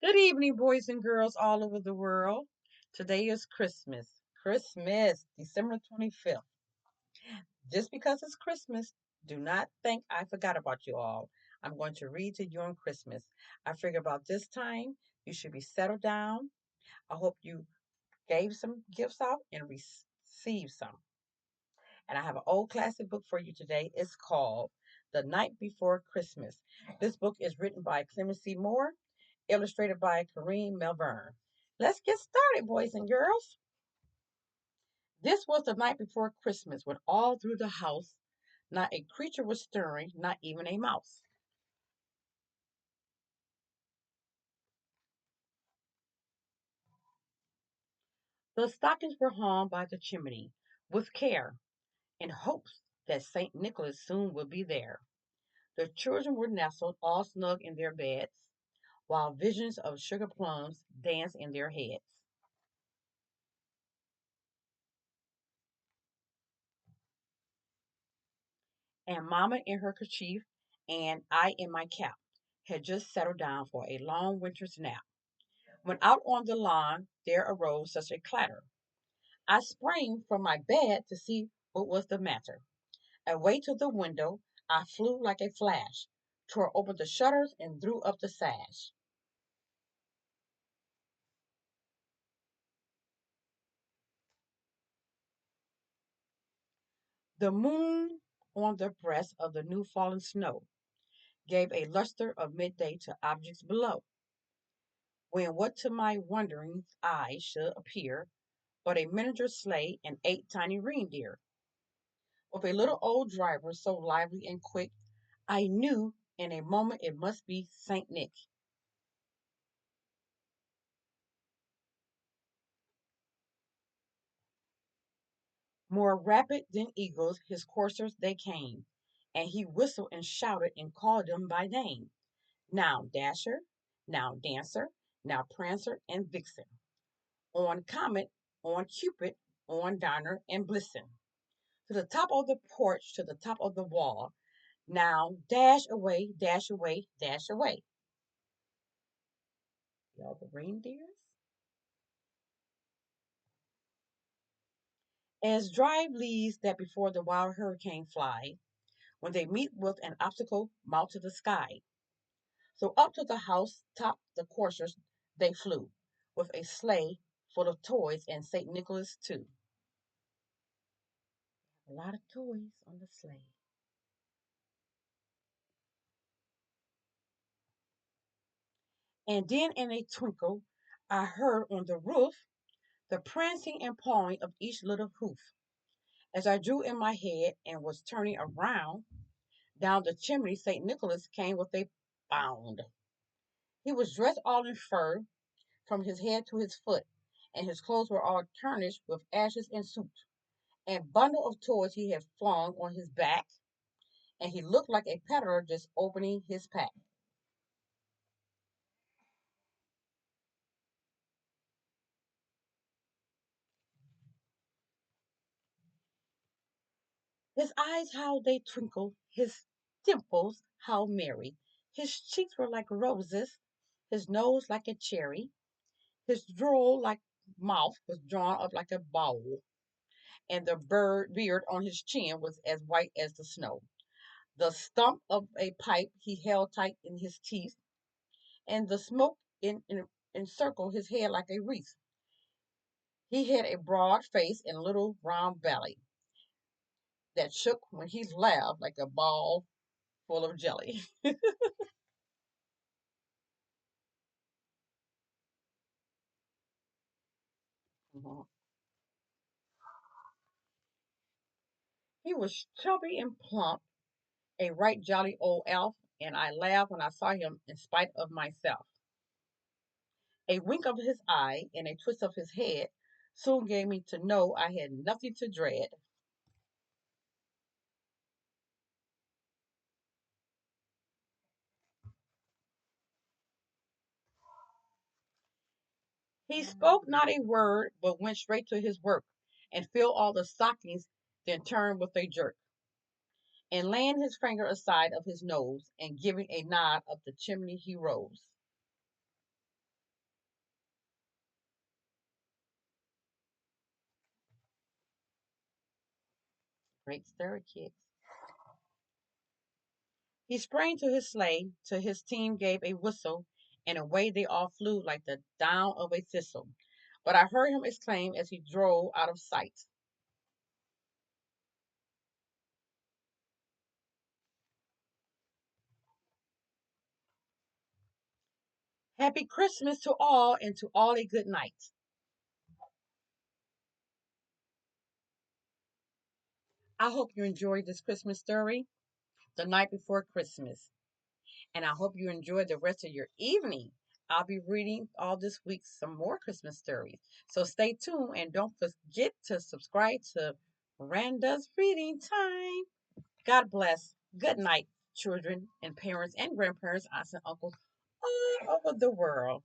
Good evening, boys and girls all over the world. Today is Christmas. Christmas, December 25th. Just because it's Christmas, do not think I forgot about you all. I'm going to read to you on Christmas. I figure about this time, you should be settled down. I hope you gave some gifts out and received some. And I have an old classic book for you today. It's called The Night Before Christmas. This book is written by Clemency Moore, illustrated by Kareem Melbourne. Let's get started, boys and girls. This was the night before Christmas when all through the house not a creature was stirring, not even a mouse. The stockings were hung by the chimney with care, in hopes that St. Nicholas soon would be there. The children were nestled all snug in their beds, while visions of sugar plums danced in their heads. And Mamma in her kerchief and I in my cap had just settled down for a long winter's nap. When out on the lawn there arose such a clatter, I sprang from my bed to see what was the matter. Away to the window I flew like a flash, tore open the shutters and threw up the sash. The moon on the breast of the new fallen snow gave a luster of midday to objects below, when what to my wondering eyes should appear but a miniature sleigh and 8 tiny reindeer, with a little old driver so lively and quick, I knew in a moment it must be Saint Nick. More rapid than eagles, his coursers they came, and he whistled and shouted and called them by name. Now Dasher, now Dancer, now Prancer and Vixen, on Comet, on Cupid, on Donner and Blitzen, to the top of the porch, to the top of the wall. Now dash away, dash away, dash away. Y'all, the reindeers? As drive leaves that before the wild hurricane fly, when they meet with an obstacle, mount to the sky. So up to the house top the coursers they flew, with a sleigh full of toys and St. Nicholas too. A lot of toys on the sleigh. And then in a twinkle I heard on the roof the prancing and pawing of each little hoof. As I drew in my head and was turning around, down the chimney St. Nicholas came with a bound. He was dressed all in fur from his head to his foot, and his clothes were all tarnished with ashes and soot. A bundle of toys he had flung on his back, and he looked like a peddler just opening his pack. His eyes, how they twinkled, his dimples, how merry. His cheeks were like roses, his nose like a cherry, his droll like mouth was drawn up like a bowl, and the bird beard on his chin was as white as the snow. The stump of a pipe he held tight in his teeth, and the smoke encircled his head like a wreath. He had a broad face and a little round belly that shook when he laughed like a ball full of jelly. Mhm. He was chubby and plump, a right jolly old elf, and I laughed when I saw him in spite of myself. A wink of his eye and a twist of his head soon gave me to know I had nothing to dread. He spoke not a word, but went straight to his work, and filled all the stockings, then turned with a jerk, and laying his finger aside of his nose, and giving a nod up the chimney he rose. Great story, kids. He sprang to his sleigh till his team gave a whistle, and away they all flew like the down of a thistle. But I heard him exclaim as he drove out of sight, "Happy Christmas to all, and to all a good night." I hope you enjoyed this Christmas story, The Night Before Christmas. And I hope you enjoy the rest of your evening. I'll be reading all this week some more Christmas stories. So stay tuned and don't forget to subscribe to Randa's Reading Time. God bless. Good night, children and parents and grandparents, aunts and uncles all over the world.